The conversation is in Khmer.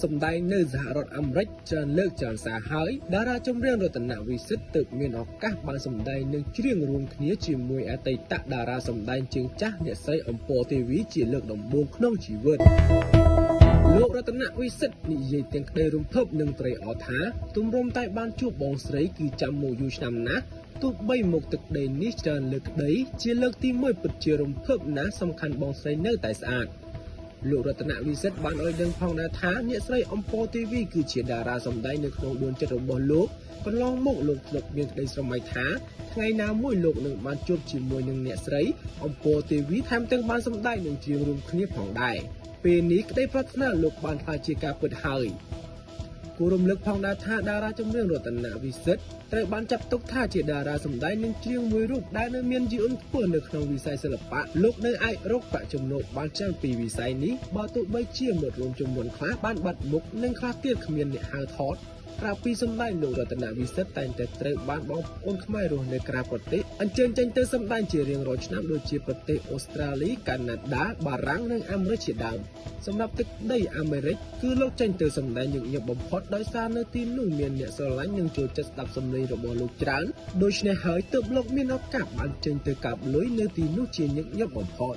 សម្ដែងនៅសហរដ្ឋអាមេរិកច្រើនលើកច្រើនសារហើយតារាចម្រៀងរតនវិសិទ្ធទើបមានឱកាសបានសម្ដែងនឹងច្រៀងរួមគ្នាជាមួយអតីតតារាសម្ដែងជើងចាស់អ្នកស្រីអំពរទេវីជាលើកដំបូងក្នុងជីវិតលោករតនវិសិទ្ធនិយាយទាំងក្តីរំភើបនិងត្រេកអរថាទម្រាំតែបានជួបបងស្រីគឺចាំមកយូរឆ្នាំណាស់ទោះបីមកទឹកដីនេះច្រើនលើកក្តីជាលើកទី1ពិតជារំភើបណាស់សំខាន់បងស្រីនៅតែស្អាតលោករតនវិសិទ្ធបានឲ្យដឹងផងដែរថាអ្នកស្រីអំពរទេវីគឺជាតារាសម្ដែងនៅក្នុងដួងចិត្តរបស់លោកកន្លងមកលោកធ្លាប់មានក្តីស្រមៃថាថ្ងៃណាមួយលោកនឹងបានជួបជាមួយនឹងអ្នកស្រីអំពរទេវីថែមទាំងបានសម្ដែងនឹងច្រៀងរួមគ្នាផងដែរពេលនេះក្តីប្រាថ្នាលោកបានខ្លាចជាការពិតហើយគូរំលឹកផងដែរថាតារាចម្រៀងរតនវិសិទ្ធត្រូវបានចាត់ទុកថាជាតារាសម្ដែងនិងច្រៀងមួយរូបដែលនៅមានជីវខ្ពស់នៅក្នុងវិស័យសិល្បៈលោកនៅអាចរកប្រាក់ចំណូលបានច្រើនពីវិស័យនេះបើទោះបីជាមិត្តរួមចំនួនខ្លះបានបាត់មុខនិងខ្លះទៀតគ្មានអ្នកហៅថតក្រៅពីសម្ដែងលោករតនវិសិទ្ធតែងតែត្រូវបានបងប្អូនខ្មែររស់នៅក្រៅប្រទេសអញ្ជើញចេញទៅសម្ដែងជារៀងរាល់ឆ្នាំដូចជាប្រទេសអូស្ត្រាលីកាណាដាបារាំងនិងអាមេរិកជាដើមសម្រាប់ទឹកដីអាមេរិកគឺលោកចេញទៅសម្ដែងញឹកញាប់បំផុតដោយសារនៅទីនោះមានអ្នកស្រឡាញ់និងចូលចិត្តស្ដាប់សំឡេងរបស់លោកច្រើនដូច្នេះហើយទើបលោកមានឱកាសបានចេញទៅកាប់លុយនៅទីនោះជាញឹកញាប់បំផុត